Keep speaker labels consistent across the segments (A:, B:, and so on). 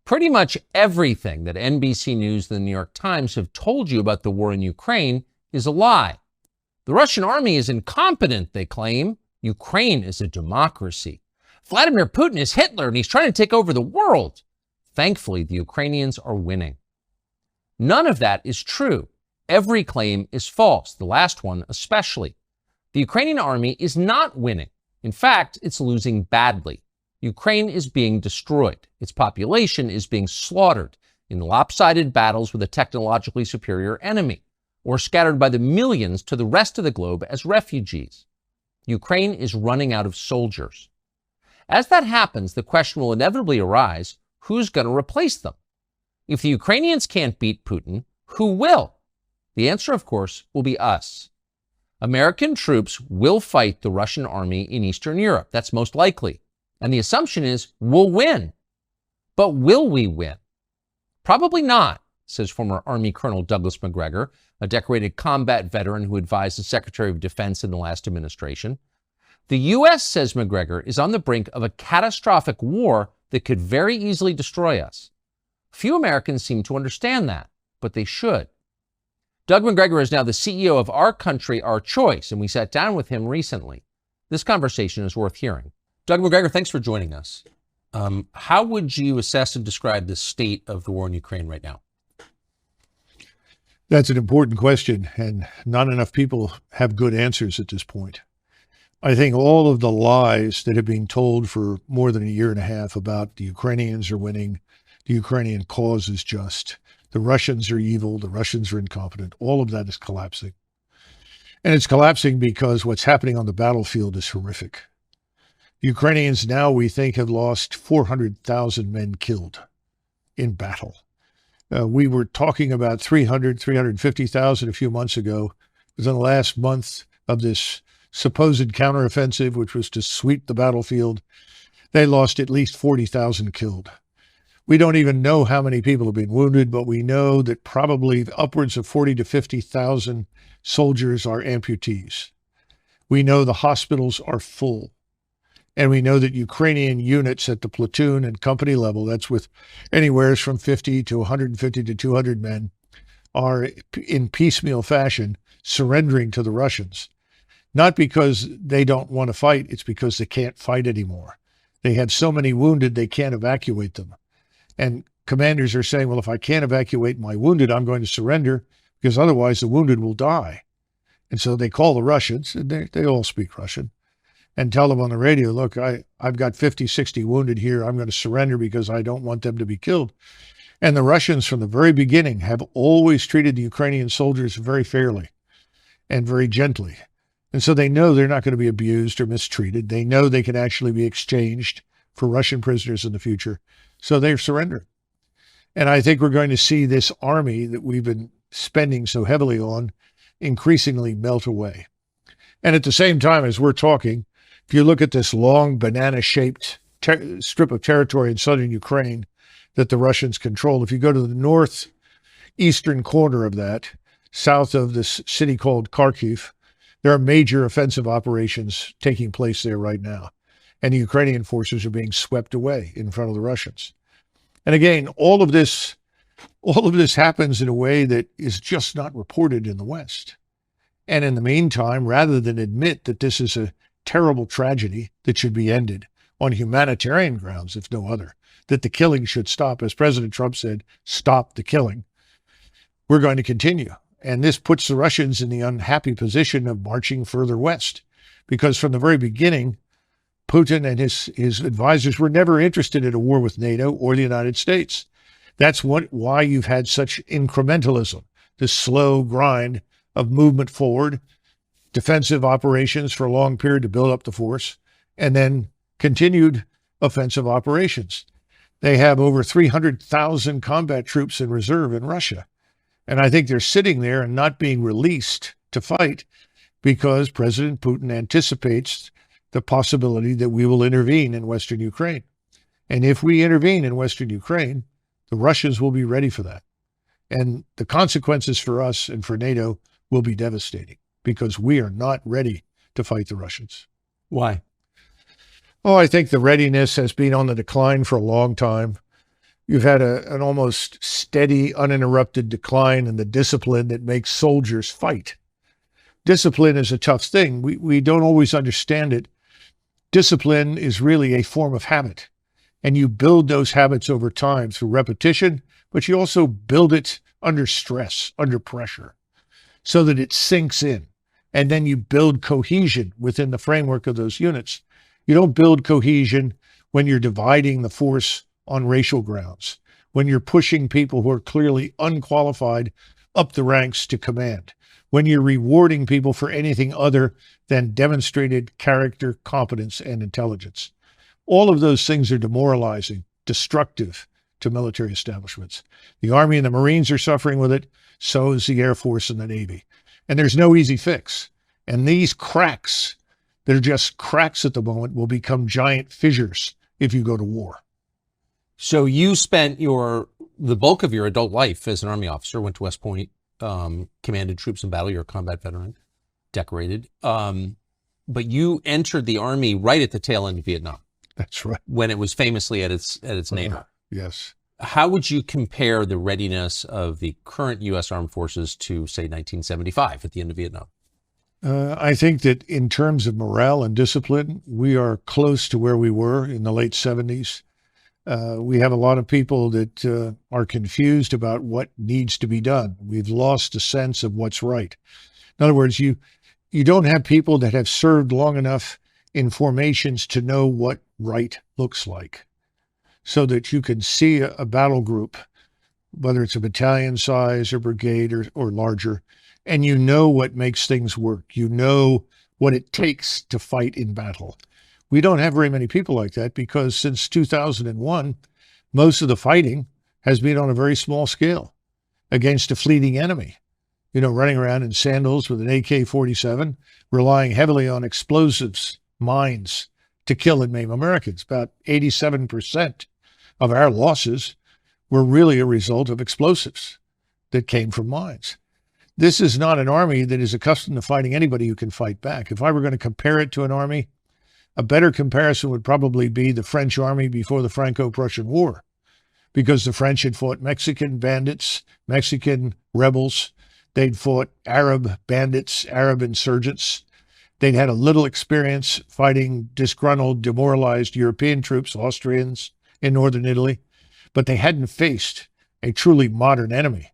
A: Pretty much everything that NBC News and the New York Times have told you about the war in Ukraine is a lie. The Russian army is incompetent, they claim. Ukraine is a democracy. Vladimir Putin is Hitler and he's trying to take over the world. Thankfully, the Ukrainians are winning. None of that is true. Every claim is false, the last one especially. The Ukrainian army is not winning. In fact, it's losing badly. Ukraine is being destroyed. Its population is being slaughtered in lopsided battles with a technologically superior enemy, or scattered by the millions to the rest of the globe as refugees. Ukraine is running out of soldiers. As that happens, the question will inevitably arise, who's going to replace them? If the Ukrainians can't beat Putin, who will? The answer, of course, will be us. American troops will fight the Russian army in Eastern Europe. That's most likely. And the assumption is we'll win. But will we win? Probably not, says former Army Colonel Douglas Macgregor, a decorated combat veteran who advised the Secretary of Defense in the last administration. The U.S., says Macgregor, is on the brink of a catastrophic war that could very easily destroy us. Few Americans seem to understand that, but they should. Doug Macgregor is now the CEO of Our Country, Our Choice, and we sat down with him recently. This conversation is worth hearing. Doug Macgregor, thanks for joining us. How would you assess and describe the state of the war in Ukraine right now?
B: That's an important question, and not enough people have good answers at this point. I think all of the lies that have been told for more than a year and a half about the Ukrainians are winning, the Ukrainian cause is just, the Russians are evil, the Russians are incompetent, all of that is collapsing. And it's collapsing because what's happening on the battlefield is horrific. The Ukrainians now, we think, have lost 400,000 men killed in battle. We were talking about 350,000 a few months ago. Within the last month of this supposed counteroffensive, which was to sweep the battlefield, they lost at least 40,000 killed. We don't even know how many people have been wounded, but we know that probably upwards of 40 to 50,000 soldiers are amputees. We know the hospitals are full. And we know that Ukrainian units at the platoon and company level, that's with anywhere from 50 to 150 to 200 men, are in piecemeal fashion surrendering to the Russians. Not because they don't want to fight, it's because they can't fight anymore. They have so many wounded, they can't evacuate them. And commanders are saying, well, if I can't evacuate my wounded, I'm going to surrender because otherwise the wounded will die. And so they call the Russians, and they all speak Russian, and tell them on the radio, look, I've got 50, 60 wounded here. I'm going to surrender because I don't want them to be killed. And the Russians from the very beginning have always treated the Ukrainian soldiers very fairly and very gently. And so they know they're not going to be abused or mistreated. They know they can actually be exchanged for Russian prisoners in the future. So they're surrendering. And I think we're going to see this army that we've been spending so heavily on increasingly melt away. And at the same time as we're talking, if you look at this long banana-shaped strip of territory in southern Ukraine that the Russians control, if you go to the northeastern corner of that, south of this city called Kharkiv, there are major offensive operations taking place there right now. And the Ukrainian forces are being swept away in front of the Russians. And again, all of this happens in a way that is just not reported in the West. And in the meantime, rather than admit that this is a terrible tragedy that should be ended on humanitarian grounds, if no other, that the killing should stop, as President Trump said, stop the killing, we're going to continue. And this puts the Russians in the unhappy position of marching further west, because from the very beginning, Putin and his advisors were never interested in a war with NATO or the United States. That's why you've had such incrementalism, this slow grind of movement forward, defensive operations for a long period to build up the force, and then continued offensive operations. They have over 300,000 combat troops in reserve in Russia. And I think they're sitting there and not being released to fight because President Putin anticipates the possibility that we will intervene in Western Ukraine. And if we intervene in Western Ukraine, the Russians will be ready for that. And the consequences for us and for NATO will be devastating, because we are not ready to fight the Russians.
A: Why?
B: Oh, I think the readiness has been on the decline for a long time. You've had an almost steady, uninterrupted decline in the discipline that makes soldiers fight. Discipline is a tough thing. We don't always understand it. Discipline is really a form of habit, and you build those habits over time through repetition, but you also build it under stress, under pressure, so that it sinks in. And then you build cohesion within the framework of those units. You don't build cohesion when you're dividing the force on racial grounds, when you're pushing people who are clearly unqualified up the ranks to command, when you're rewarding people for anything other than demonstrated character, competence, and intelligence. All of those things are demoralizing, destructive to military establishments. The Army and the Marines are suffering with it. So is the Air Force and the Navy. And there's no easy fix. And these cracks that are just cracks at the moment will become giant fissures if you go to war.
A: So you spent the bulk of your adult life as an Army officer, went to West Point, commanded troops in battle. You're a combat veteran, decorated. But you entered the Army right at the tail end of Vietnam.
B: That's right.
A: When it was famously at its nadir.
B: Yes.
A: How would you compare the readiness of the current U.S. Armed Forces to, say, 1975 at the end of Vietnam?
B: I think that in terms of morale and discipline, we are close to where we were in the late 70s. We have a lot of people that are confused about what needs to be done. We've lost a sense of what's right. In other words, you don't have people that have served long enough in formations to know what right looks like, so that you can see a battle group, whether it's a battalion size or brigade or larger, and you know what makes things work. You know what it takes to fight in battle. We don't have very many people like that because since 2001, most of the fighting has been on a very small scale against a fleeting enemy. You know, running around in sandals with an AK-47, relying heavily on explosives, mines, to kill and maim Americans. About 87% of our losses were really a result of explosives that came from mines. This is not an army that is accustomed to fighting anybody who can fight back. If I were going to compare it to an army, a better comparison would probably be the French army before the Franco-Prussian War, because the French had fought Mexican bandits, Mexican rebels. They'd fought Arab bandits, Arab insurgents. They'd had a little experience fighting disgruntled, demoralized European troops, Austrians in northern Italy, but they hadn't faced a truly modern enemy.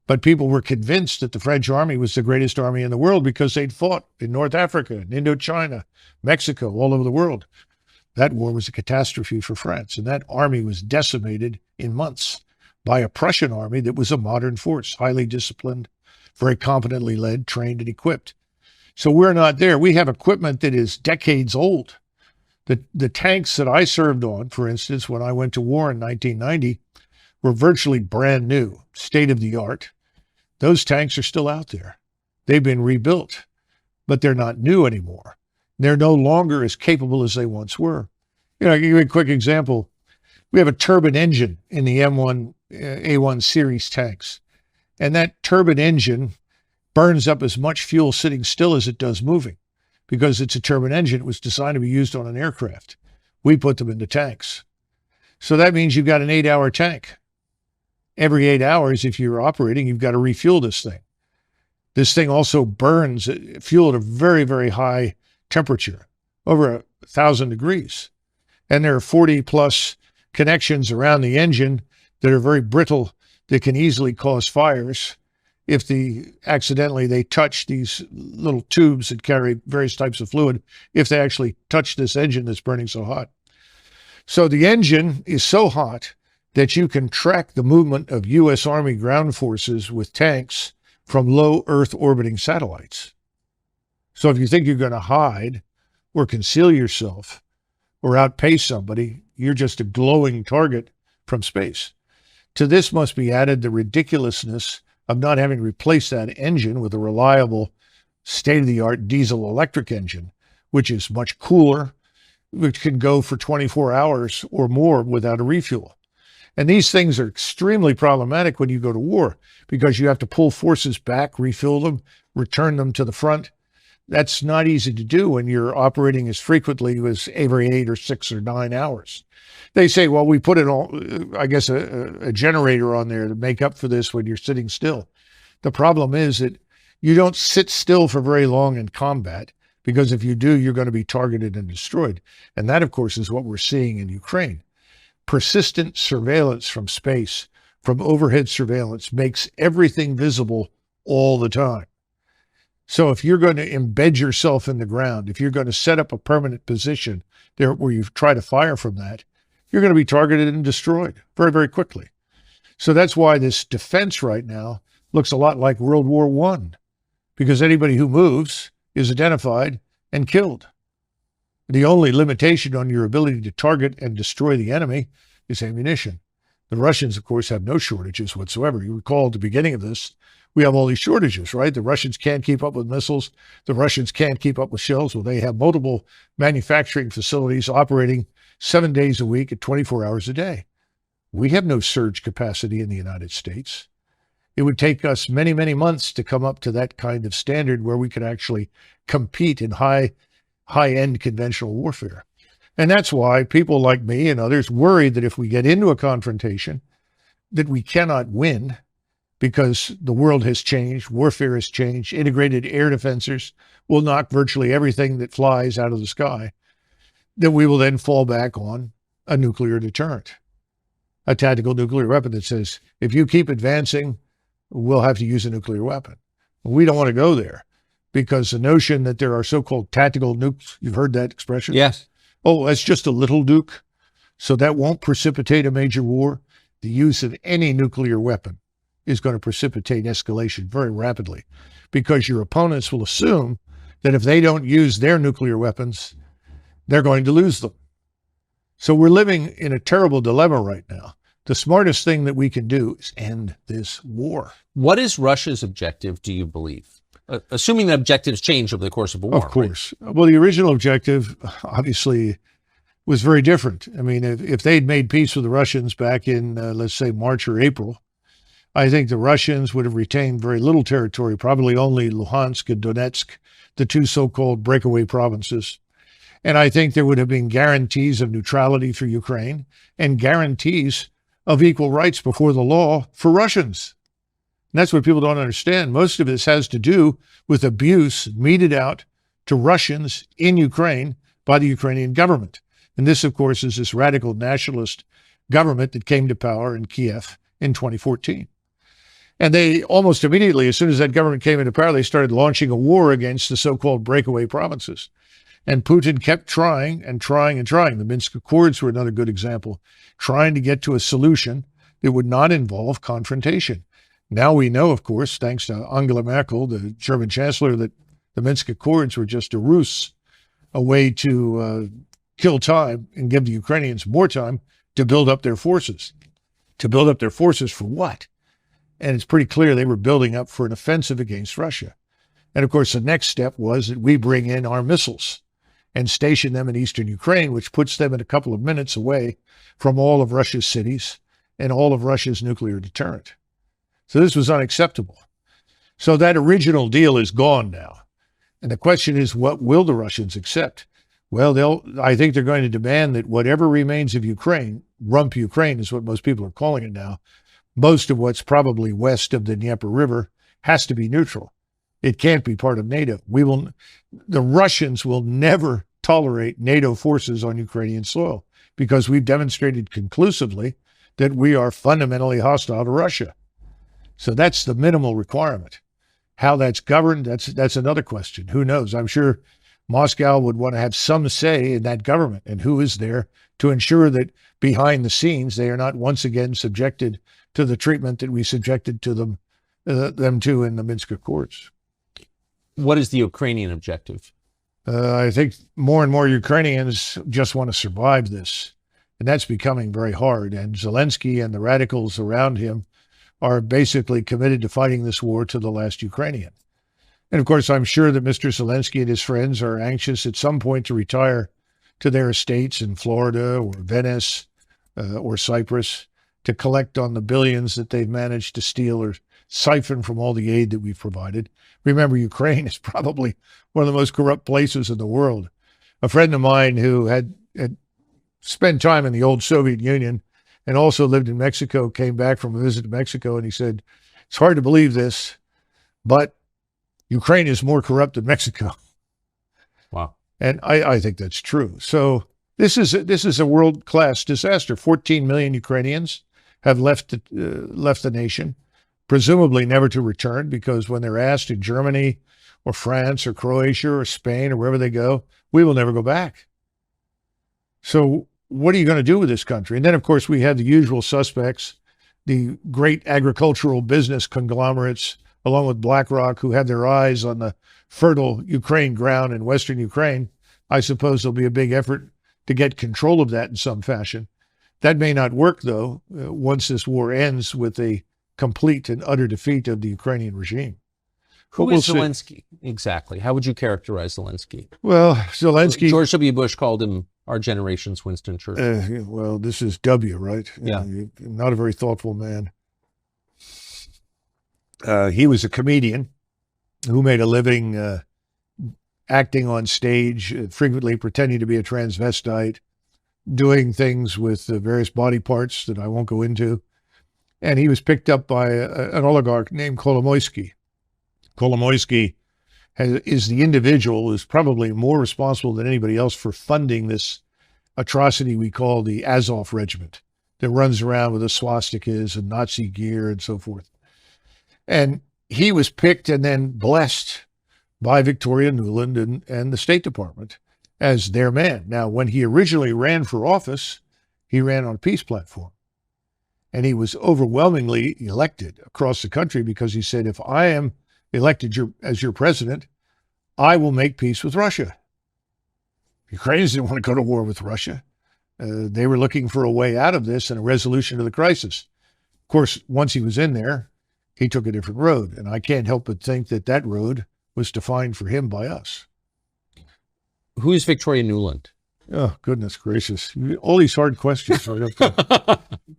B: But people were convinced that the French army was the greatest army in the world because they'd fought in North Africa, in Indochina, Mexico, all over the world. That war was a catastrophe for France, and that army was decimated in months by a Prussian army that was a modern force, highly disciplined, very competently led, trained, and equipped. So we're not there. We have equipment that is decades old. The tanks that I served on, for instance, when I went to war in 1990, were virtually brand new, state-of-the-art. Those tanks are still out there. They've been rebuilt, but they're not new anymore. They're no longer as capable as they once were. You know, I'll give you a quick example. We have a turbine engine in the M1, A1 series tanks, and that turbine engine burns up as much fuel sitting still as it does moving, because it's a turbine engine. It was designed to be used on an aircraft. We put them into tanks. So that means you've got an 8-hour tank. Every 8 hours, if you're operating, you've got to refuel this thing. This thing also burns fuel at a very, very high temperature, over 1,000 degrees. And there are 40 plus connections around the engine that are very brittle, that can easily cause fires if accidentally they touch these little tubes that carry various types of fluid, if they actually touch this engine that's burning so hot. So the engine is so hot that you can track the movement of U.S. Army ground forces with tanks from low Earth orbiting satellites. So if you think you're going to hide or conceal yourself or outpace somebody, you're just a glowing target from space. To this must be added the ridiculousness of not having replaced that engine with a reliable state-of-the-art diesel electric engine, which is much cooler, which can go for 24 hours or more without a refuel. And these things are extremely problematic when you go to war, because you have to pull forces back, refuel them, return them to the front. That's not easy to do when you're operating as frequently as every 8 or 6 or 9 hours. They say, well, we put a generator on there to make up for this when you're sitting still. The problem is that you don't sit still for very long in combat, because if you do, you're going to be targeted and destroyed. And that, of course, is what we're seeing in Ukraine. Persistent surveillance from space, from overhead surveillance, makes everything visible all the time. So if you're going to embed yourself in the ground, if you're going to set up a permanent position there where you try to fire from that, you're going to be targeted and destroyed very, very quickly. So that's why this defense right now looks a lot like World War I, because anybody who moves is identified and killed. The only limitation on your ability to target and destroy the enemy is ammunition. The Russians, of course, have no shortages whatsoever. You recall at the beginning of this, we have all these shortages, right? The Russians can't keep up with missiles. The Russians can't keep up with shells. Well, they have multiple manufacturing facilities operating 7 days a week at 24 hours a day. We have no surge capacity in the United States. It would take us many, many months to come up to that kind of standard where we could actually compete in high-end conventional warfare. And that's why people like me and others worry that if we get into a confrontation, that we cannot win, because the world has changed, warfare has changed, integrated air defenses will knock virtually everything that flies out of the sky, that we will then fall back on a nuclear deterrent, a tactical nuclear weapon that says, if you keep advancing, we'll have to use a nuclear weapon. We don't want to go there, because the notion that there are so-called tactical nukes, you've heard that expression?
A: Yes.
B: Oh, that's just a little nuke, so that won't precipitate a major war. The use of any nuclear weapon is going to precipitate escalation very rapidly, because your opponents will assume that if they don't use their nuclear weapons, they're going to lose them. So we're living in a terrible dilemma right now. The smartest thing that we can do is end this war.
A: What is Russia's objective, do you believe? Assuming that objectives change over the course of a war.
B: Of course. Right? Well, the original objective, obviously, was very different. I mean, if they'd made peace with the Russians back in, let's say, March or April, I think the Russians would have retained very little territory, probably only Luhansk and Donetsk, the two so-called breakaway provinces. And I think there would have been guarantees of neutrality for Ukraine and guarantees of equal rights before the law for Russians. And that's what people don't understand. Most of this has to do with abuse meted out to Russians in Ukraine by the Ukrainian government. And this, of course, is this radical nationalist government that came to power in Kiev in 2014. And they almost immediately, as soon as that government came into power, they started launching a war against the so-called breakaway provinces. And Putin kept trying and trying and trying. The Minsk Accords were another good example, trying to get to a solution that would not involve confrontation. Now we know, of course, thanks to Angela Merkel, the German chancellor, that the Minsk Accords were just a ruse, a way to kill time and give the Ukrainians more time to build up their forces. To build up their forces for what? And it's pretty clear they were building up for an offensive against Russia. And of course, the next step was that we bring in our missiles and station them in eastern Ukraine, which puts them in a couple of minutes away from all of Russia's cities and all of Russia's nuclear deterrent. So this was unacceptable. So that original deal is gone now. And the question is, what will the Russians accept? Well, I think they're going to demand that whatever remains of Ukraine, rump Ukraine is what most people are calling it now, most of what's probably west of the Dnieper River has to be neutral. It can't be part of NATO. The Russians will never tolerate NATO forces on Ukrainian soil, because we've demonstrated conclusively that we are fundamentally hostile to Russia. So that's the minimal requirement. How that's governed, that's another question. Who knows? I'm sure Moscow would want to have some say in that government, and who is there to ensure that behind the scenes they are not once again subjected to the treatment that we subjected to them to in the Minsk Accords.
A: What is the Ukrainian objective?
B: I think more and more Ukrainians just want to survive this, and that's becoming very hard. And Zelensky and the radicals around him are basically committed to fighting this war to the last Ukrainian. And of course, I'm sure that Mr. Zelensky and his friends are anxious at some point to retire to their estates in Florida or Venice or Cyprus to collect on the billions that they've managed to steal or siphon from all the aid that we've provided. Remember, Ukraine is probably one of the most corrupt places in the world. A friend of mine who had spent time in the old Soviet Union and also lived in Mexico came back from a visit to Mexico, and he said, it's hard to believe this, but Ukraine is more corrupt than Mexico.
A: Wow.
B: And I think that's true. So this is a world-class disaster. 14 million Ukrainians have left the nation, presumably never to return, because when they're asked in Germany or France or Croatia or Spain or wherever they go, we will never go back. So what are you going to do with this country? And then, of course, we have the usual suspects, the great agricultural business conglomerates, along with BlackRock, who have their eyes on the fertile Ukraine ground in Western Ukraine. I suppose there'll be a big effort to get control of that in some fashion. That may not work, though, once this war ends with a complete and utter defeat of the Ukrainian regime.
A: Who is Zelensky, exactly? How would you characterize Zelensky?
B: Well, Zelensky...
A: George W. Bush called him our generation's Winston Churchill.
B: Well, this is W, right?
A: Yeah.
B: Not a very thoughtful man. He was a comedian who made a living acting on stage, frequently pretending to be a transvestite, doing things with various body parts that I won't go into. And he was picked up by an oligarch named Kolomoisky. Kolomoisky is the individual who's probably more responsible than anybody else for funding this atrocity we call the Azov Regiment that runs around with the swastikas and Nazi gear and so forth. And he was picked and then blessed by Victoria Nuland and the State Department as their man. Now, when he originally ran for office, he ran on a peace platform. And he was overwhelmingly elected across the country because he said, if I am elected as your president, I will make peace with Russia. Ukrainians didn't want to go to war with Russia. They were looking for a way out of this and a resolution to the crisis. Of course, once he was in there, he took a different road. And I can't help but think that that road was defined for him by us.
A: Who is Victoria Nuland?
B: Oh, goodness gracious. All these hard questions.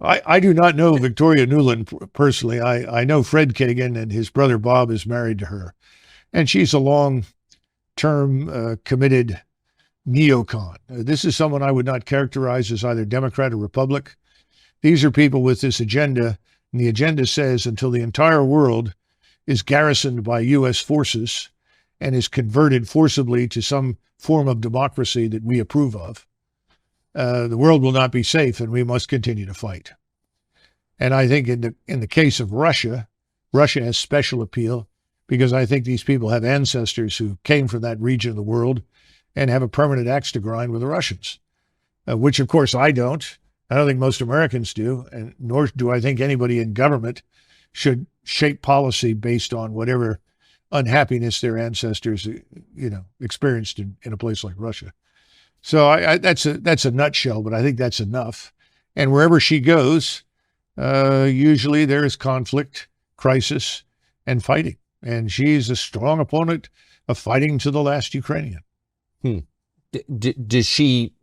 B: I do not know Victoria Nuland personally. I know Fred Kinnigan, and his brother Bob is married to her. And she's a long-term committed neocon. This is someone I would not characterize as either Democrat or Republic. These are people with this agenda, and the agenda says until the entire world is garrisoned by U.S. forces and is converted forcibly to some form of democracy that we approve of, the world will not be safe, and we must continue to fight. And I think in the case of Russia, Russia has special appeal because I think these people have ancestors who came from that region of the world and have a permanent axe to grind with the Russians, which of course I don't. I don't think most Americans do, and nor do I think anybody in government should shape policy based on whatever unhappiness their ancestors, experienced in a place like Russia. So that's a nutshell, but I think that's enough. And wherever she goes, usually there is conflict, crisis, and fighting. And she's a strong opponent of fighting to the last Ukrainian.
A: Does she,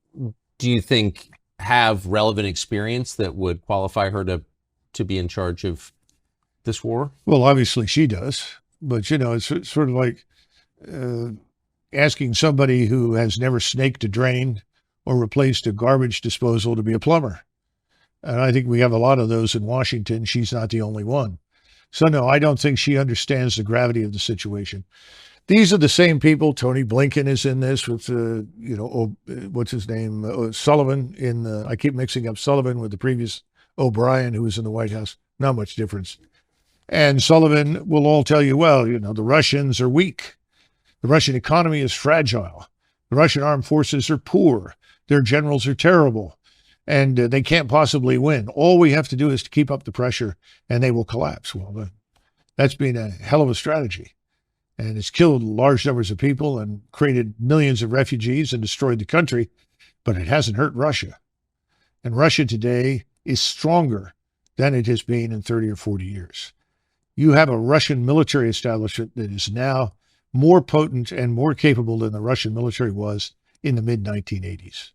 A: do you think, have relevant experience that would qualify her to be in charge of this war?
B: Well, obviously she does. But, it's sort of like asking somebody who has never snaked a drain or replaced a garbage disposal to be a plumber. And I think we have a lot of those in Washington. She's not the only one. So, no, I don't think she understands the gravity of the situation. These are the same people. Tony Blinken is in this with, what's his name? Sullivan I keep mixing up Sullivan with the previous O'Brien, who was in the White House. Not much difference. And Sullivan will all tell you, well, the Russians are weak. The Russian economy is fragile. The Russian armed forces are poor. Their generals are terrible. And they can't possibly win. All we have to do is to keep up the pressure and they will collapse. Well, that's been a hell of a strategy. And it's killed large numbers of people and created millions of refugees and destroyed the country, but it hasn't hurt Russia. And Russia today is stronger than it has been in 30 or 40 years. You have a Russian military establishment that is now more potent and more capable than the Russian military was in the mid-1980s.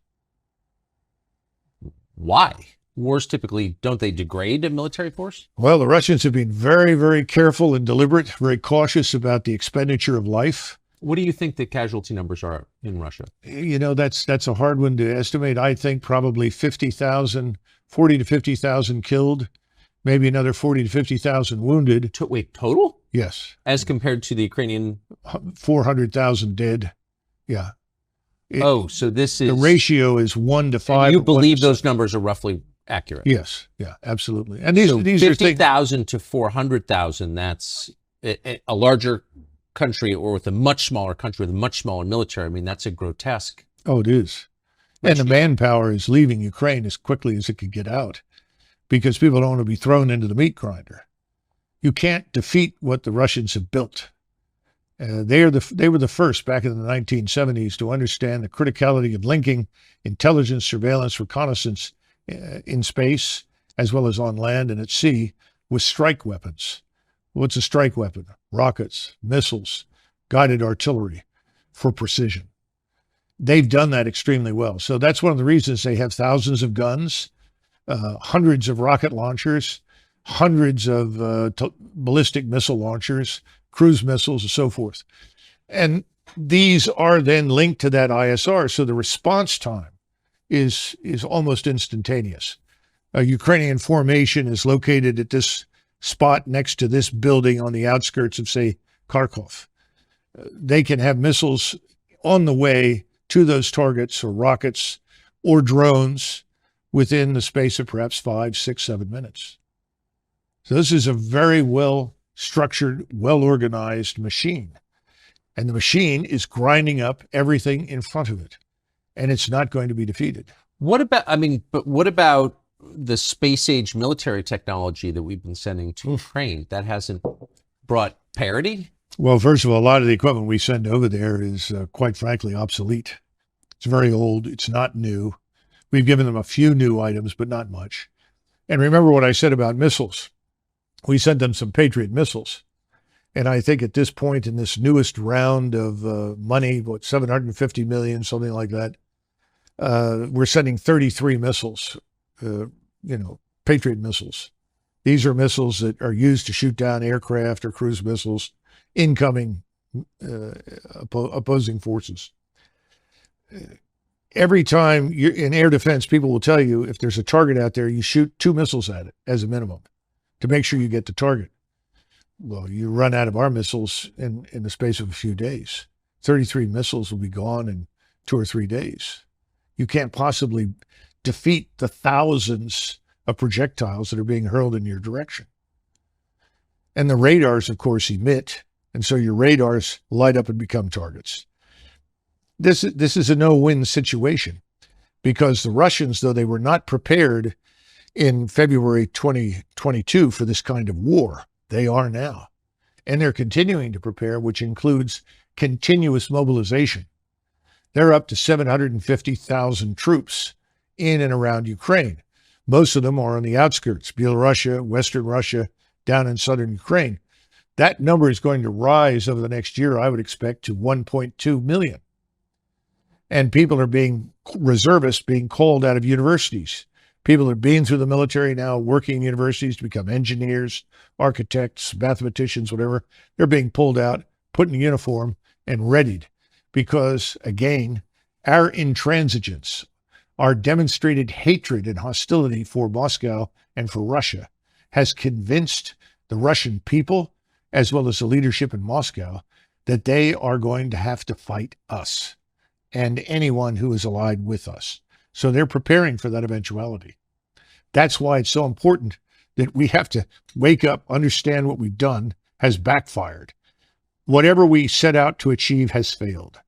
A: Why? wars typically, don't they degrade a military force?
B: Well, the Russians have been very, very careful and deliberate, very cautious about the expenditure of life.
A: What do you think the casualty numbers are in Russia?
B: You know, that's a hard one to estimate. I think probably 50,000, 40 to 50,000 killed, maybe another 40 to 50,000 wounded.
A: Wait, total?
B: Yes.
A: As compared to the Ukrainian?
B: 400,000 dead. Yeah.
A: So this is...
B: The ratio is 1 to 5.
A: And you believe those numbers are roughly accurate?
B: Yes. Yeah, absolutely. And these are
A: 50,000 to 400,000, that's a larger country, or with a much smaller country with a much smaller military. I mean, that's a grotesque.
B: Oh, it is. And the manpower is leaving Ukraine as quickly as it can get out because people don't want to be thrown into the meat grinder. You can't defeat what the Russians have built. They were the first back in the 1970s to understand the criticality of linking intelligence, surveillance, reconnaissance in space, as well as on land and at sea, with strike weapons. What's a strike weapon? Rockets, missiles, guided artillery for precision. They've done that extremely well. So that's one of the reasons they have thousands of guns, hundreds of rocket launchers, hundreds of ballistic missile launchers, cruise missiles, and so forth. And these are then linked to that ISR. So the response time is almost instantaneous. A Ukrainian formation is located at this spot next to this building on the outskirts of, say, Kharkov. They can have missiles on the way to those targets, or rockets or drones, within the space of perhaps 5, 6, 7 minutes. So this is a very well-structured, well-organized machine. And the machine is grinding up everything in front of it. And it's not going to be defeated.
A: What about the space-age military technology that we've been sending to Ukraine? That hasn't brought parity?
B: Well, first of all, a lot of the equipment we send over there is, quite frankly, obsolete. It's very old. It's not new. We've given them a few new items, but not much. And remember what I said about missiles. We sent them some Patriot missiles. And I think at this point in this newest round of money, what, 750 million, something like that, we're sending 33 missiles, Patriot missiles. These are missiles that are used to shoot down aircraft or cruise missiles, incoming opposing forces. Every time you're in air defense, people will tell you if there's a target out there, you shoot 2 missiles at it as a minimum to make sure you get the target. Well, you run out of our missiles in the space of a few days. 33 missiles will be gone in 2 or 3 days. You can't possibly defeat the thousands of projectiles that are being hurled in your direction. And the radars, of course, emit, and so your radars light up and become targets. This is a no-win situation because the Russians, though they were not prepared in February 2022 for this kind of war, they are now. And they're continuing to prepare, which includes continuous mobilization. They're up to 750,000 troops in and around Ukraine. Most of them are on the outskirts, Belarusia, Western Russia, down in southern Ukraine. That number is going to rise over the next year, I would expect, to 1.2 million. And people are reservists being called out of universities. People are being through the military now, working in universities to become engineers, architects, mathematicians, whatever. They're being pulled out, put in a uniform, and readied. Because, again, our intransigence, our demonstrated hatred and hostility for Moscow and for Russia has convinced the Russian people, as well as the leadership in Moscow, that they are going to have to fight us and anyone who is allied with us. So they're preparing for that eventuality. That's why it's so important that we have to wake up, understand what we've done has backfired. Whatever we set out to achieve has failed.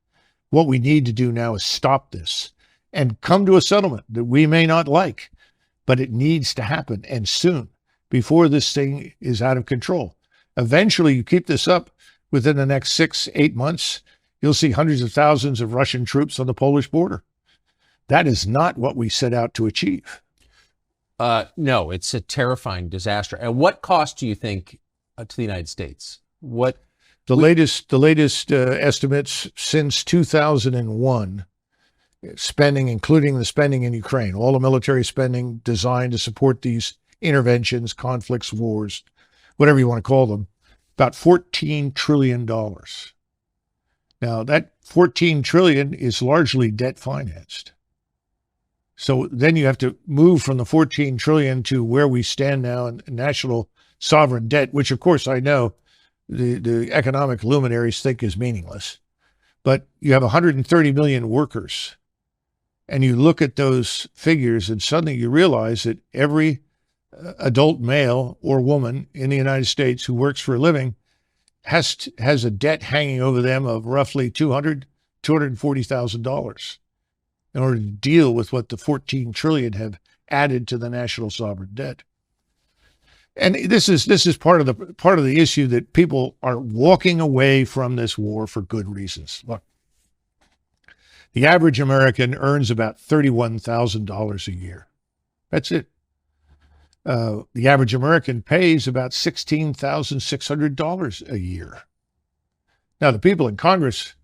B: What we need to do now is stop this and come to a settlement that we may not like, but it needs to happen, and soon, before this thing is out of control. Eventually, you keep this up within the next 6, 8 months, you'll see hundreds of thousands of Russian troops on the Polish border. That is not what we set out to achieve.
A: No, it's a terrifying disaster. At what cost do you think to the United States? The
B: latest estimates since 2001 spending, including the spending in Ukraine, all the military spending designed to support these interventions, conflicts, wars, whatever you want to call them, about $14 trillion. Now, that $14 trillion is largely debt financed. So then you have to move from the $14 trillion to where we stand now in national sovereign debt, which of course I know the economic luminaries think is meaningless. But you have 130 million workers, and you look at those figures and suddenly you realize that every adult male or woman in the United States who works for a living has a debt hanging over them of roughly $240,000 in order to deal with what the 14 trillion have added to the national sovereign debt. And this is part of the issue, that people are walking away from this war for good reasons. Look, the average American earns about $31,000 a year. That's it. The average American pays about $16,600 a year. Now, the people in Congress,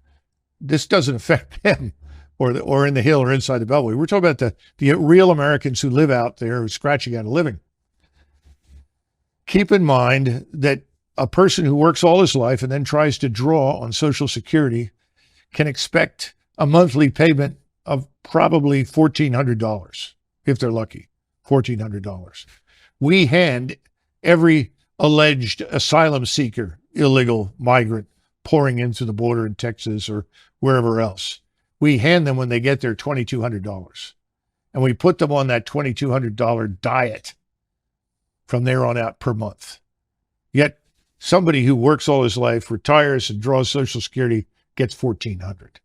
B: this doesn't affect them, or in the Hill or inside the Beltway. We're talking about the real Americans who live out there, who are scratching out a living. Keep in mind that a person who works all his life and then tries to draw on Social Security can expect a monthly payment of probably $1,400, if they're lucky, $1,400. We hand every alleged asylum seeker, illegal migrant pouring into the border in Texas or wherever else, we hand them, when they get there, $2,200. And we put them on that $2,200 diet from there on out per month. Yet somebody who works all his life, retires and draws Social Security, gets $1,400.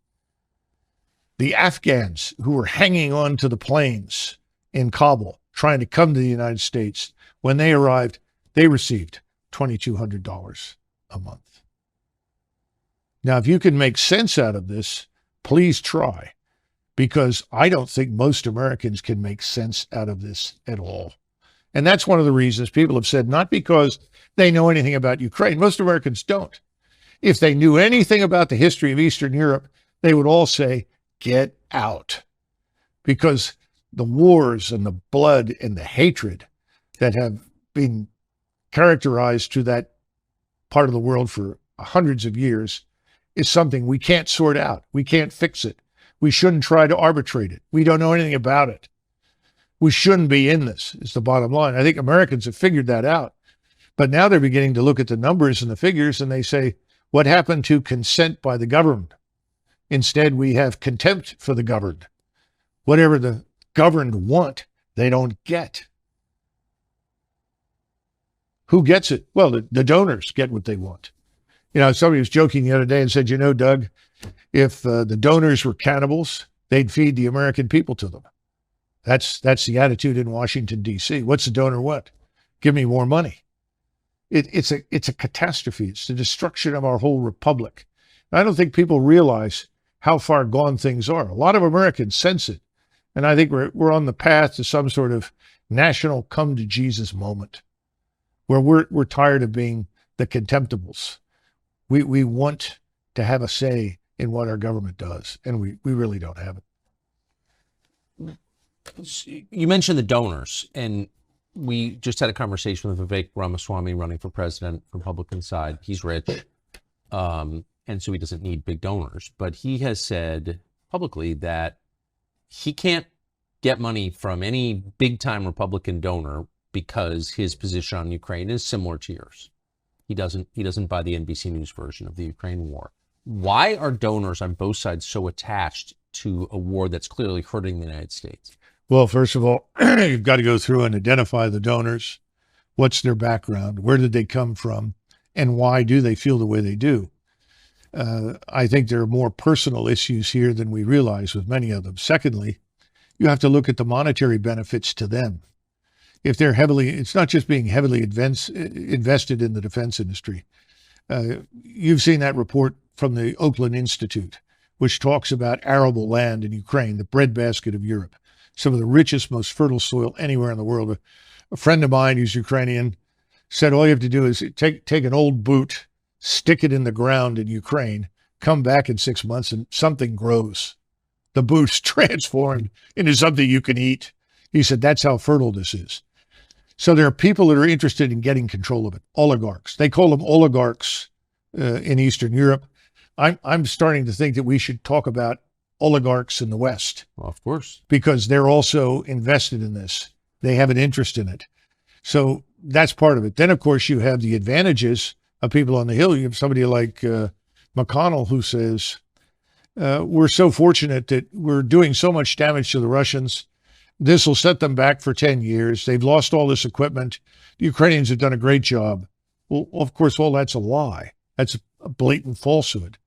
B: The Afghans who were hanging on to the planes in Kabul trying to come to the United States, when they arrived, they received $2,200 a month. Now, if you can make sense out of this, please try, because I don't think most Americans can make sense out of this at all. And that's one of the reasons people have said, not because they know anything about Ukraine. Most Americans don't. If they knew anything about the history of Eastern Europe, they would all say, get out. Because the wars and the blood and the hatred that have been characterized to that part of the world for hundreds of years is something we can't sort out. We can't fix it. We shouldn't try to arbitrate it. We don't know anything about it. We shouldn't be in this, is the bottom line. I think Americans have figured that out. But now they're beginning to look at the numbers and the figures, and they say, what happened to consent by the governed? Instead, we have contempt for the governed. Whatever the governed want, they don't get. Who gets it? Well, the donors get what they want. You know, somebody was joking the other day and said, you know, Doug, if the donors were cannibals, they'd feed the American people to them. That's the attitude in Washington, D.C. What's the donor want? Give me more money. It's a catastrophe. It's the destruction of our whole republic. And I don't think people realize how far gone things are. A lot of Americans sense it. And I think we're on the path to some sort of national come to Jesus moment, where we're tired of being the contemptibles. We want to have a say in what our government does, and we really don't have it.
A: You mentioned the donors, and we just had a conversation with Vivek Ramaswamy running for president, Republican side. He's rich, and so he doesn't need big donors. But he has said publicly that he can't get money from any big-time Republican donor because his position on Ukraine is similar to yours. He doesn't buy the NBC News version of the Ukraine war. Why are donors on both sides so attached to a war that's clearly hurting the United States?
B: Well, first of all, you've got to go through and identify the donors. What's their background? Where did they come from? And why do they feel the way they do? I think there are more personal issues here than we realize with many of them. Secondly, you have to look at the monetary benefits to them. If they're it's not just being heavily invested in the defense industry. You've seen that report from the Oakland Institute, which talks about arable land in Ukraine, the breadbasket of Europe, some of the richest, most fertile soil anywhere in the world. A friend of mine who's Ukrainian said all you have to do is take an old boot, stick it in the ground in Ukraine, come back in 6 months, and something grows. the boost transformed into something you can eat. He said, that's how fertile this is. So there are people that are interested in getting control of it. Oligarchs. They call them oligarchs in Eastern Europe. I'm starting to think that we should talk about oligarchs in the West.
A: Well, of course.
B: Because they're also invested in this. They have an interest in it. So that's part of it. Then, of course, you have the advantages of people on the Hill. You have somebody like McConnell who says, we're so fortunate that we're doing so much damage to the Russians. This will set them back for 10 years. They've lost all this equipment. The Ukrainians have done a great job. Well, of course, all that's a lie. That's a blatant falsehood.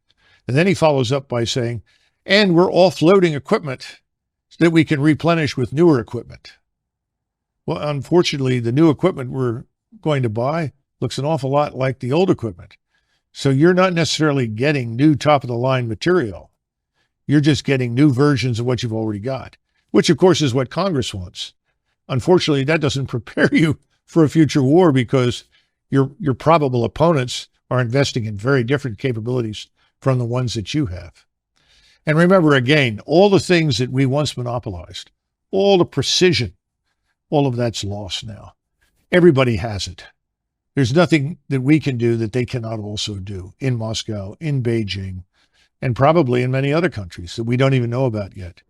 B: And then he follows up by saying, and we're offloading equipment so that we can replenish with newer equipment. Well, unfortunately, the new equipment we're going to buy looks an awful lot like the old equipment. So you're not necessarily getting new top-of-the-line material. You're just getting new versions of what you've already got, which, of course, is what Congress wants. Unfortunately, that doesn't prepare you for a future war because your probable opponents are investing in very different capabilities from the ones that you have. And remember, again, all the things that we once monopolized, all the precision, all of that's lost now. Everybody has it. There's nothing that we can do that they cannot also do in Moscow, in Beijing, and probably in many other countries that we don't even know about yet.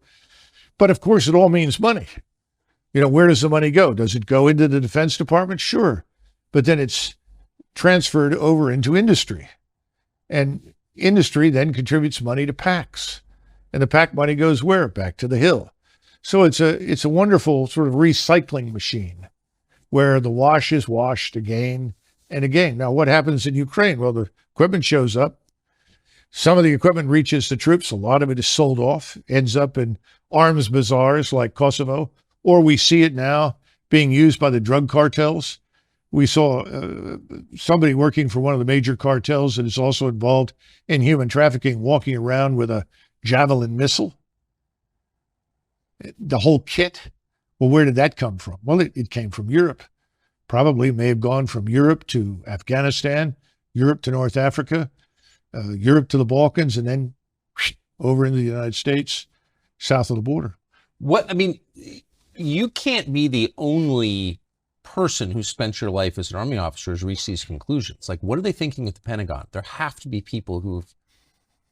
B: But of course, it all means money. You know, where does the money go? Does it go into the Defense Department? Sure. But then it's transferred over into industry. And industry then contributes money to PACs. And the PAC money goes where? Back to the Hill. So it's a wonderful sort of recycling machine where the wash is washed again and again. Now, what happens in Ukraine? Well, the equipment shows up. Some of the equipment reaches the troops. A lot of it is sold off, ends up in arms bazaars like Kosovo, or we see it now being used by the drug cartels. We saw somebody working for one of the major cartels that is also involved in human trafficking walking around with a Javelin missile. The whole kit. Well, where did that come from? Well, it came from Europe. Probably may have gone from Europe to Afghanistan, Europe to North Africa, Europe to the Balkans, and then over into the United States, south of the border.
A: I mean, you can't be the only person who spent your life as an Army officer who's reached these conclusions. Like, what are they thinking at the Pentagon? There have to be people who've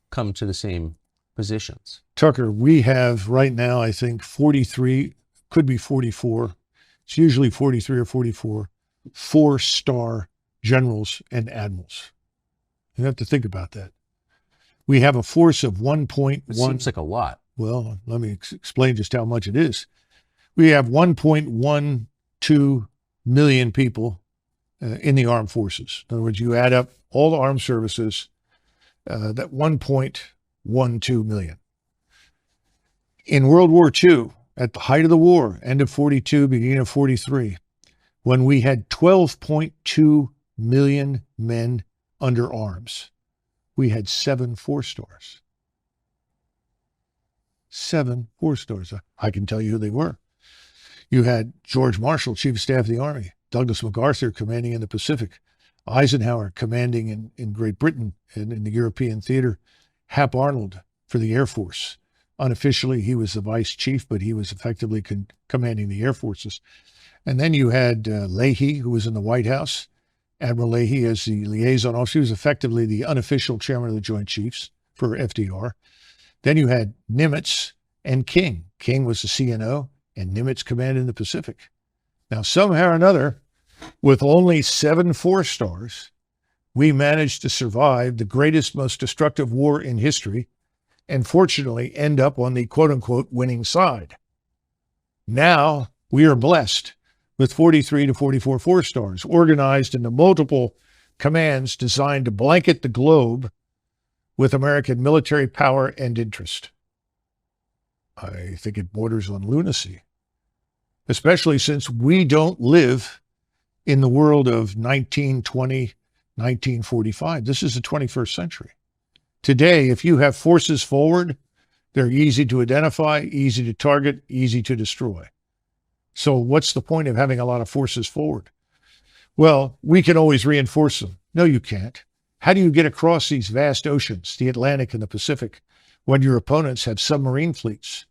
A: come to the same positions.
B: Tucker, we have right now, I think, 43, could be 44. It's usually 43 or 44, 4-star generals and admirals. You have to think about that. We have a force of 1.1.
A: It seems like a lot.
B: Well, let me explain just how much it is. We have 1.12 million people in the armed forces. In other words, you add up all the armed services, that 1.12 million. In World War II, at the height of the war, end of 42, beginning of 43, when we had 12.2 million men under arms, we had 7 4-stars. 7 4-stars. I can tell you who they were. You had George Marshall, Chief of Staff of the Army, Douglas MacArthur commanding in the Pacific, Eisenhower commanding in Great Britain and in the European theater, Hap Arnold for the Air Force. Unofficially, he was the vice chief, but he was effectively commanding the air forces. And then you had Leahy, who was in the White House. Admiral Leahy as the liaison officer. He was effectively the unofficial chairman of the Joint Chiefs for FDR. Then you had Nimitz and King. King was the CNO, and Nimitz commanded the Pacific. Now, somehow or another, with only 7 4-stars, we managed to survive the greatest, most destructive war in history, and fortunately end up on the quote-unquote winning side. Now we are blessed with 43 to 44 4-stars organized into multiple commands designed to blanket the globe with American military power and interest. I think it borders on lunacy, especially since we don't live in the world of 1920, 1945. This is the 21st century. Today, if you have forces forward, they're easy to identify, easy to target, easy to destroy. So what's the point of having a lot of forces forward? Well, we can always reinforce them. No, you can't. How do you get across these vast oceans, the Atlantic and the Pacific, when your opponents have submarine fleets?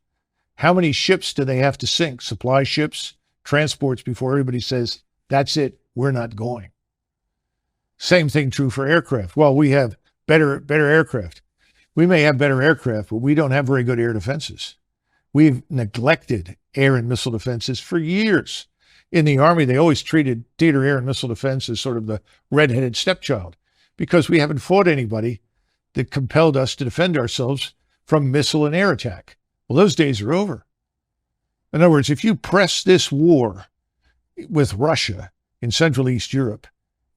B: How many ships do they have to sink, supply ships, transports, before everybody says, that's it, we're not going? Same thing true for aircraft. Well, we have better aircraft. We may have better aircraft, but we don't have very good air defenses. We've neglected air and missile defenses for years. In the Army, they always treated theater air and missile defense as sort of the redheaded stepchild, because we haven't fought anybody that compelled us to defend ourselves from missile and air attack. Well, those days are over. In other words, if you press this war with Russia in Central East Europe,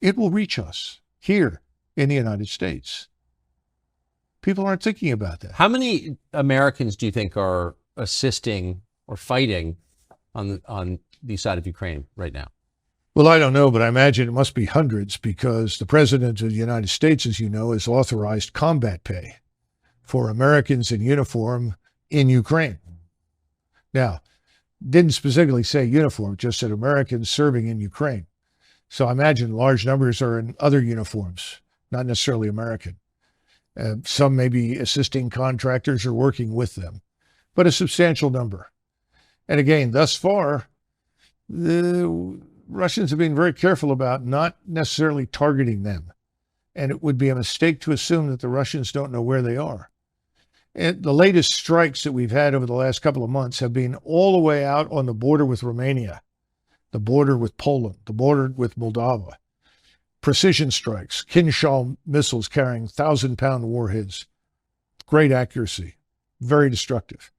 B: it will reach us here in the United States. People aren't thinking about that.
A: How many Americans do you think are assisting or fighting on the side of Ukraine right now?
B: Well, I don't know, but I imagine it must be hundreds, because the President of the United States, as you know, has authorized combat pay for Americans in uniform in Ukraine. Now, didn't specifically say uniform, just said Americans serving in Ukraine. So I imagine large numbers are in other uniforms, not necessarily American. Some may be assisting contractors or working with them, but a substantial number. And again, thus far, the Russians have been very careful about not necessarily targeting them. And it would be a mistake to assume that the Russians don't know where they are. And the latest strikes that we've had over the last couple of months have been all the way out on the border with Romania, the border with Poland, the border with Moldova. Precision strikes, Kinshal missiles carrying 1,000-pound warheads. Great accuracy, very destructive.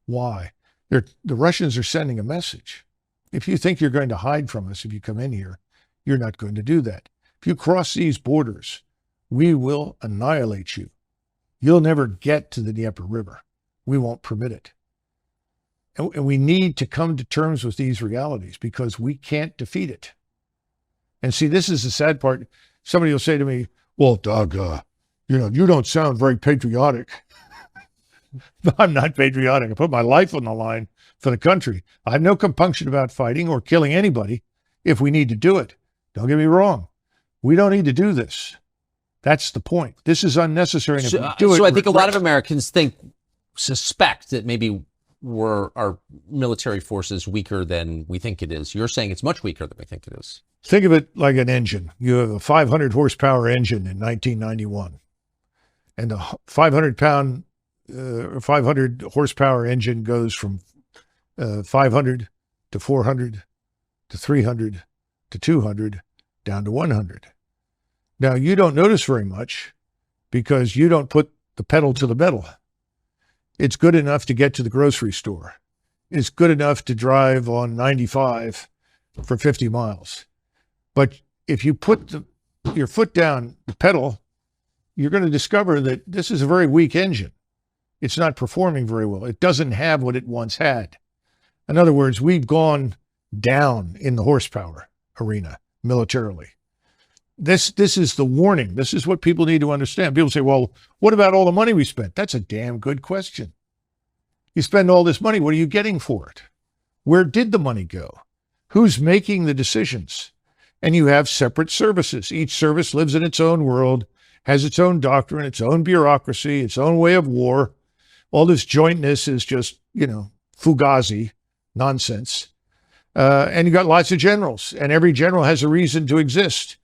B: Why? The Russians are sending a message. If you think you're going to hide from us if you come in here, you're not going to do that. If you cross these borders, we will annihilate you. You'll never get to the Dnieper River. We won't permit it. And we need to come to terms with these realities, because we can't defeat it. And see, this is the sad part. Somebody will say to me, well, Doug, you don't sound very patriotic. I'm not patriotic. I put my life on the line for the country. I have no compunction about fighting or killing anybody if we need to do it. Don't get me wrong. We don't need to do this. That's the point. This is unnecessary. And if we do it,
A: so I think a lot of Americans suspect that maybe our military force is weaker than we think it is. You're saying it's much weaker than we think it is.
B: Think of it like an engine. You have a 500 horsepower engine in 1991, and the 500 horsepower engine goes from 500 to 400 to 300 to 200 down to 100. Now, you don't notice very much because you don't put the pedal to the metal. It's good enough to get to the grocery store. It's good enough to drive on 95 for 50 miles. But if you put your foot down the pedal, you're going to discover that this is a very weak engine. It's not performing very well. It doesn't have what it once had. In other words, we've gone down in the horsepower arena militarily. This is the warning. This is what people need to understand. People say, well, what about all the money we spent? That's a damn good question. You spend all this money, what are you getting for it? Where did the money go? Who's making the decisions? And you have separate services. Each service lives in its own world, has its own doctrine, its own bureaucracy, its own way of war. All this jointness is just, fugazi nonsense. And you got lots of generals, and every general has a reason to exist.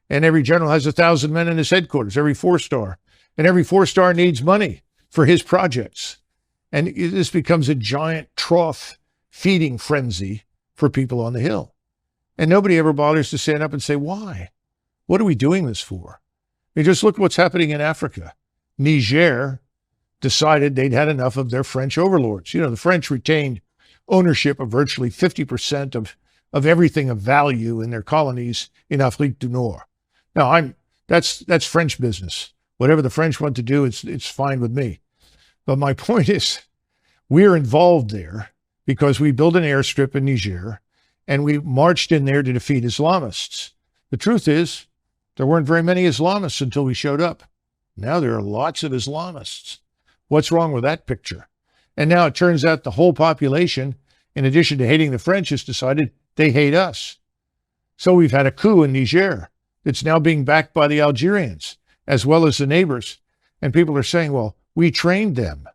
B: And every general has 1,000 men in his headquarters, every 4-star. And every 4-star needs money for his projects. And this becomes a giant trough feeding frenzy for people on the Hill. And nobody ever bothers to stand up and say, why? What are we doing this for? Just look at what's happening in Africa. Niger decided they'd had enough of their French overlords. The French retained ownership of virtually 50% of everything of value in their colonies in Afrique du Nord. Now, that's French business. Whatever the French want to do, it's fine with me. But my point is, we're involved there because we built an airstrip in Niger, and we marched in there to defeat Islamists. The truth is, there weren't very many Islamists until we showed up. Now there are lots of Islamists. What's wrong with that picture? And now it turns out the whole population, in addition to hating the French, has decided they hate us. So we've had a coup in Niger. It's now being backed by the Algerians, as well as the neighbors. And people are saying, well, We trained them.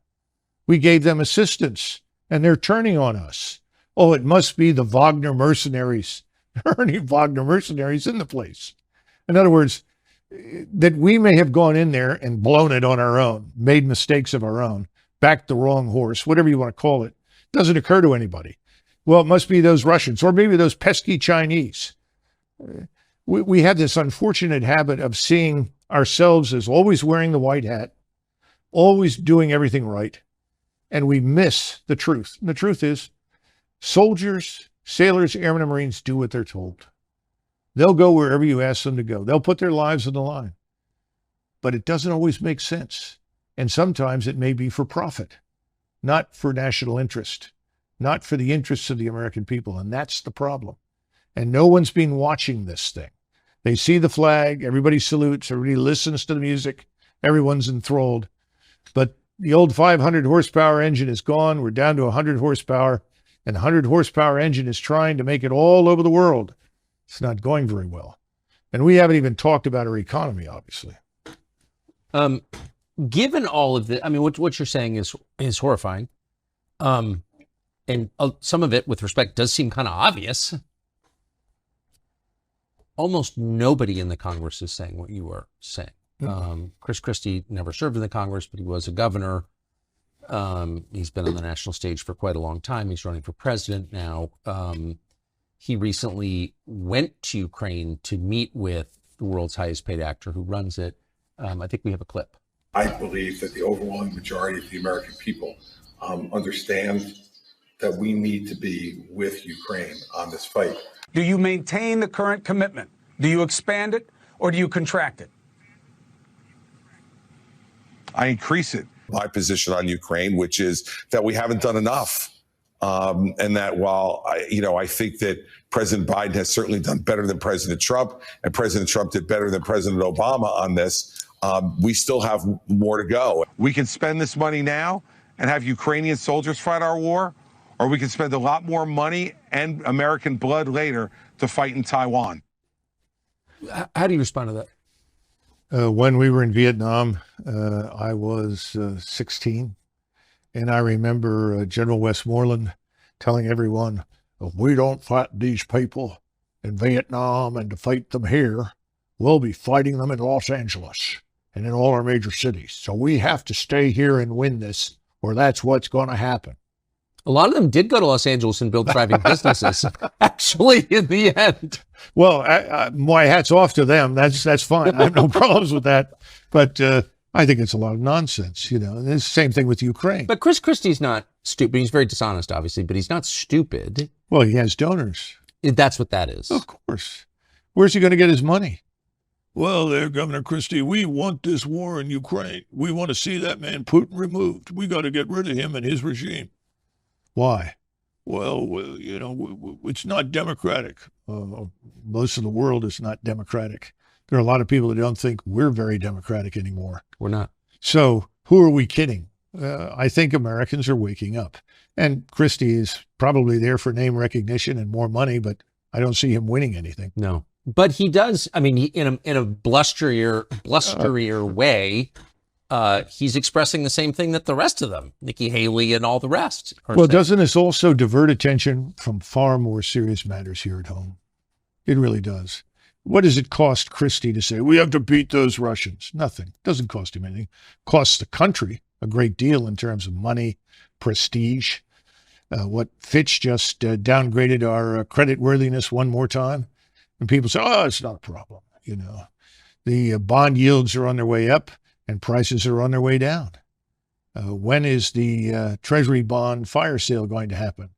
B: We gave them assistance, and they're turning on us. Oh, it must be the Wagner mercenaries. There aren't any Wagner mercenaries in the place. In other words, that we may have gone in there and blown it on our own, made mistakes of our own, backed the wrong horse, whatever you want to call it, doesn't occur to anybody. Well, it must be those Russians, or maybe those pesky Chinese. We have this unfortunate habit of seeing ourselves as always wearing the white hat, always doing everything right, and we miss the truth. And the truth is, soldiers, sailors, airmen, and Marines do what they're told. They'll go wherever you ask them to go. They'll put their lives on the line. But it doesn't always make sense. And sometimes it may be for profit, not for national interest, not for the interests of the American people. And that's the problem. And no one's been watching this thing. They see the flag, everybody salutes, everybody listens to the music, everyone's enthralled. But the old 500 horsepower engine is gone. We're down to 100 horsepower, and the 100 horsepower engine is trying to make it all over the world. It's not going very well. And we haven't even talked about our economy, obviously.
A: Given all of the, I mean, what you're saying is horrifying. And some of it, with respect, does seem kind of obvious. Almost nobody in the Congress is saying what you were saying. Chris Christie never served in the Congress, but he was a governor. He's been on the national stage for quite a long time. He's running for president now. He recently went to Ukraine to meet with the world's highest paid actor who runs it. I think we have a clip.
C: I believe that the overwhelming majority of the American people understand that we need to be with Ukraine on this fight.
D: Do you maintain the current commitment? Do you expand it, or do you contract it?
E: I increase it. My position on Ukraine, which is that we haven't done enough. And that while I think that President Biden has certainly done better than President Trump, and President Trump did better than President Obama on this, we still have more to go. We can spend this money now and have Ukrainian soldiers fight our war, or we can spend a lot more money and American blood later to fight in Taiwan.
A: How do you respond to that?
B: When we were in Vietnam, I was 16. And I remember General Westmoreland telling everyone, if we don't fight these people in Vietnam and to fight them here, we'll be fighting them in Los Angeles and in all our major cities. So we have to stay here and win this, or that's what's going to happen.
A: A lot of them did go to Los Angeles and build thriving businesses, actually, in the end.
B: Well, my hat's off to them. That's fine. I have no problems with that. But I think it's a lot of nonsense, you know. And it's the same thing with Ukraine.
A: But Chris Christie's not stupid. He's very dishonest, obviously, but he's not stupid.
B: Well, he has donors.
A: That's what that is.
B: Of course. Where's he going to get his money? Well, there, Governor Christie, we want this war in Ukraine. We want to see that man Putin removed. We got to get rid of him and his regime. Why? Well, you know, it's not democratic. Most of the world is not democratic. There are a lot of people that don't think we're very democratic anymore.
A: We're not.
B: So who are we kidding? I think Americans are waking up. And Christie is probably there for name recognition and more money, but I don't see him winning anything.
A: No. But he does, I mean, in a blusterier way, he's expressing the same thing that the rest of them, Nikki Haley and all the rest, are
B: well,
A: saying.
B: Doesn't this also divert attention from far more serious matters here at home? It really does. What does it cost Christie to say, we have to beat those Russians? Nothing. It doesn't cost him anything. It costs the country a great deal in terms of money, prestige. What Fitch just downgraded our credit worthiness one more time. And people say, oh, it's not a problem. You know, the bond yields are on their way up and prices are on their way down. When is the Treasury bond fire sale going to happen?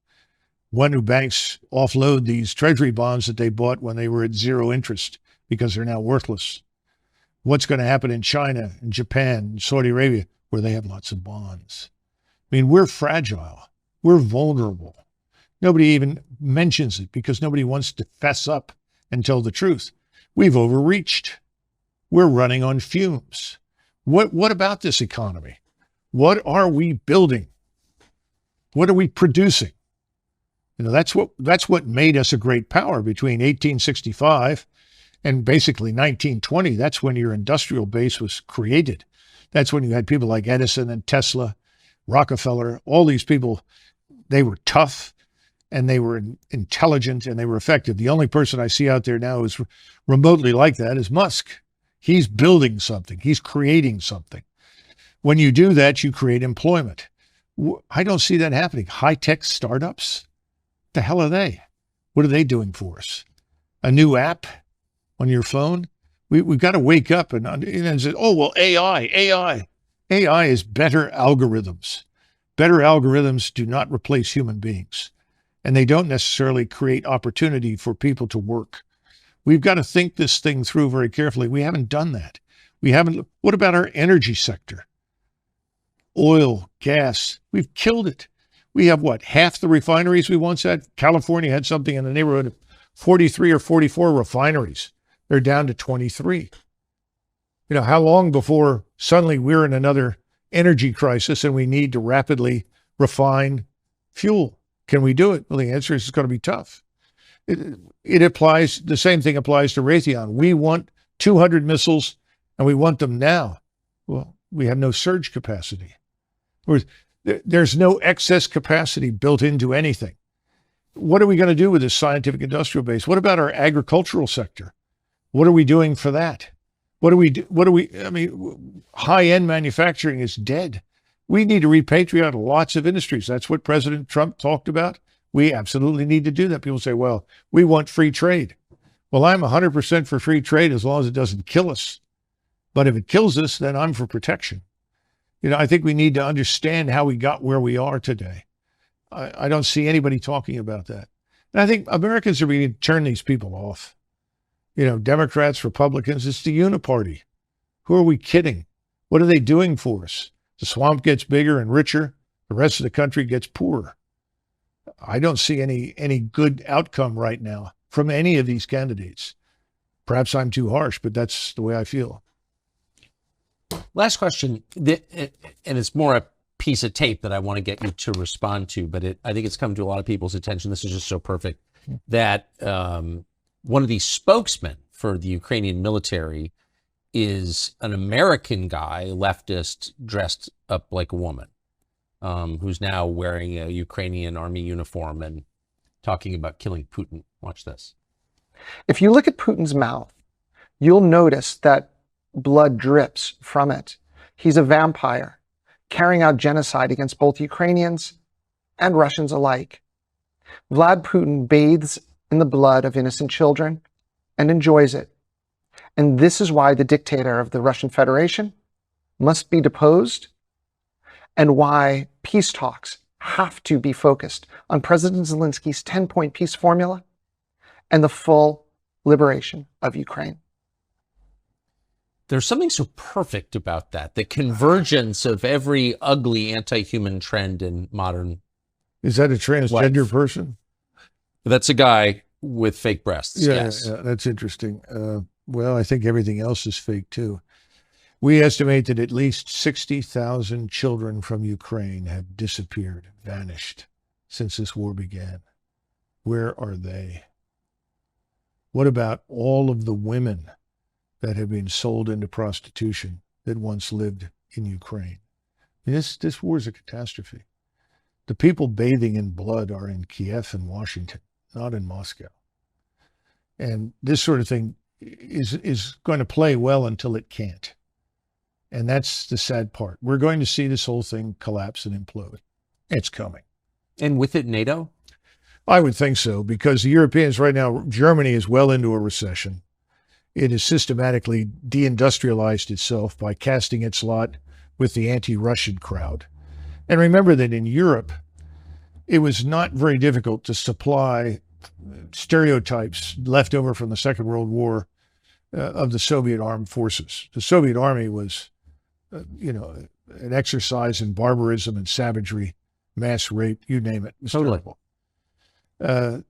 B: When do banks offload these Treasury bonds that they bought when they were at zero interest because they're now worthless? What's going to happen in China, in Japan, in Saudi Arabia, where they have lots of bonds? I mean, we're fragile. We're vulnerable. Nobody even mentions it because nobody wants to fess up and tell the truth. We've overreached. We're running on fumes. What about this economy? What are we building? What are we producing? You know, that's what made us a great power between 1865 and basically 1920. That's when your industrial base was created. That's when you had people like Edison and Tesla, Rockefeller, all these people. They were tough and they were intelligent and they were effective. The only person I see out there now who's remotely like that is Musk. He's building something. He's creating something. When you do that, you create employment. I don't see that happening. High-tech startups? What the hell are they? What are they doing for us? A new app on your phone? We've got to wake up and say, oh, well, AI. AI is better algorithms. Better algorithms do not replace human beings, and they don't necessarily create opportunity for people to work. We've got to think this thing through very carefully. We haven't done that. What about our energy sector? Oil, gas, we've killed it. We have what, half the refineries we once had? California had something in the neighborhood of 43 or 44 refineries. They're down to 23. You know, how long before suddenly we're in another energy crisis and we need to rapidly refine fuel? Can we do it? Well, the answer is it's going to be tough. It applies, the same thing applies to Raytheon. We want 200 missiles and we want them now. Well, we have no surge capacity. There's no excess capacity built into anything. What are we going to do with this scientific industrial base? What about our agricultural sector? What are we doing for that? I mean, high-end manufacturing is dead. We need to repatriate lots of industries. That's what President Trump talked about. We absolutely need to do that. People say, well, we want free trade. Well, I'm 100% for free trade as long as it doesn't kill us. But if it kills us, then I'm for protection. You know, I think we need to understand how we got where we are today. I don't see anybody talking about that. And I think Americans are beginning to turn these people off. You know, Democrats, Republicans, it's the uniparty. Who are we kidding? What are they doing for us? The swamp gets bigger and richer. The rest of the country gets poorer. I don't see any good outcome right now from any of these candidates. Perhaps I'm too harsh, but that's the way I feel.
A: Last question, and it's more a piece of tape that I want to get you to respond to, but I think it's come to a lot of people's attention. This is just so perfect that one of the spokesmen for the Ukrainian military is an American guy, leftist, dressed up like a woman, who's now wearing a Ukrainian army uniform and talking about killing Putin. Watch this.
F: If you look at Putin's mouth, you'll notice that blood drips from it. He's a vampire, carrying out genocide against both Ukrainians and Russians alike. Vlad Putin bathes in the blood of innocent children and enjoys it. And this is why the dictator of the Russian Federation must be deposed, and why peace talks have to be focused on President Zelensky's 10-point peace formula and the full liberation of Ukraine.
A: There's something so perfect about that, the convergence of every ugly anti-human trend in modern.
B: Is that a transgender
A: life.
B: person?
A: That's a guy with fake breasts.
B: Yeah,
A: yes.
B: Yeah, that's interesting. Well, I think everything else is fake too. We estimate that at least 60,000 children from Ukraine have disappeared, vanished since this war began. Where are they? What about all of the women that have been sold into prostitution that once lived in Ukraine? I mean, this war is a catastrophe. The people bathing in blood are in Kiev and Washington, not in Moscow. And this sort of thing is going to play well until it can't. And that's the sad part. We're going to see this whole thing collapse and implode. It's coming.
A: And with it, NATO?
B: I would think so, because the Europeans right now, Germany is well into a recession. It has systematically deindustrialized itself by casting its lot with the anti-Russian crowd. And remember that in Europe, it was not very difficult to supply stereotypes left over from the Second World War of the Soviet armed forces. The Soviet army was, an exercise in barbarism and savagery, mass rape, you name it. It was terrible.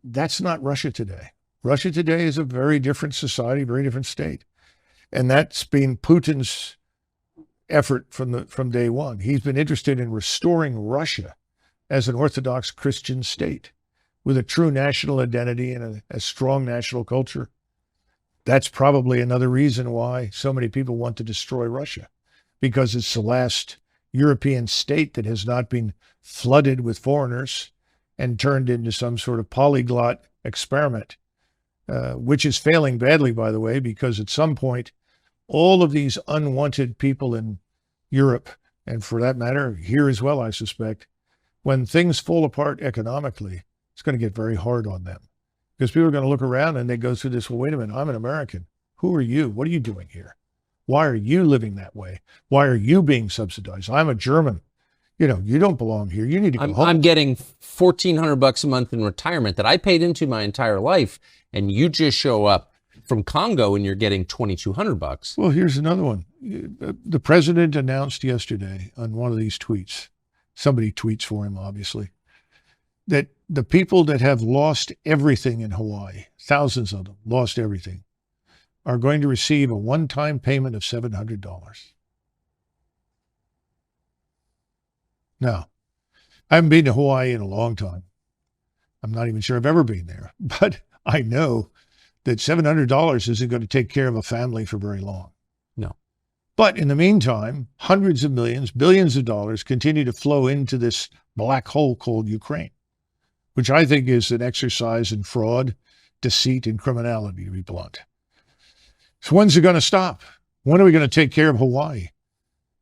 B: That's not Russia today. Russia today is a very different society, very different state. And that's been Putin's effort from day one. He's been interested in restoring Russia as an Orthodox Christian state with a true national identity and a strong national culture. That's probably another reason why so many people want to destroy Russia. because it's the last European state that has not been flooded with foreigners and turned into some sort of polyglot experiment, which is failing badly, by the way, because at some point, all of these unwanted people in Europe, and for that matter, here as well, I suspect, when things fall apart economically, it's going to get very hard on them. Because people are going to look around and they go through this, well, wait a minute, I'm an American. Who are you? What are you doing here? Why are you living that way? Why are you being subsidized? I'm a German. You know, you don't belong here. You need to go home.
A: I'm getting $1,400 a month in retirement that I paid into my entire life, and you just show up from Congo and you're getting $2,200.
B: Well, here's another one. The president announced yesterday on one of these tweets, somebody tweets for him, obviously, that the people that have lost everything in Hawaii, thousands of them lost everything, are going to receive a one-time payment of $700. Now, I haven't been to Hawaii in a long time. I'm not even sure I've ever been there, but I know that $700 isn't going to take care of a family for very long.
A: No.
B: But in the meantime, hundreds of millions, billions of dollars continue to flow into this black hole called Ukraine, which I think is an exercise in fraud, deceit, and criminality, to be blunt. So when's it going to stop? When are we going to take care of Hawaii?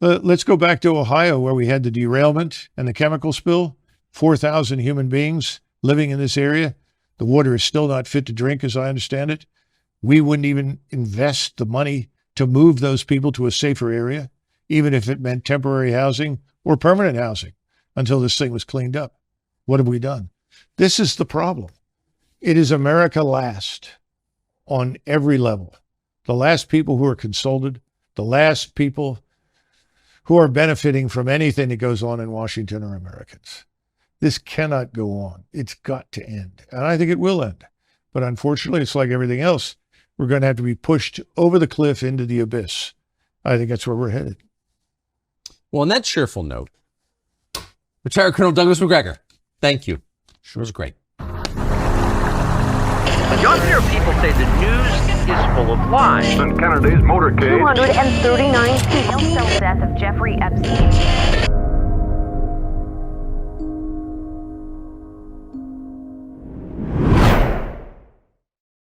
B: Let's go back to Ohio, where we had the derailment and the chemical spill. 4,000 human beings living in this area. The water is still not fit to drink, as I understand it. We wouldn't even invest the money to move those people to a safer area, even if it meant temporary housing or permanent housing, until this thing was cleaned up. What have we done? This is the problem. It is America last on every level. The last people who are consulted, the last people who are benefiting from anything that goes on in Washington are Americans. This cannot go on. It's got to end. And I think it will end. But unfortunately, it's like everything else. We're going to have to be pushed over the cliff into the abyss. I think that's where we're headed.
A: Well, on that cheerful note, Retired Colonel Douglas Macgregor, thank you. Sure was great.
G: Younger people say the news is full of lies.
H: In Kennedy's motorcade,
I: 239 people. The death of Jeffrey Epstein.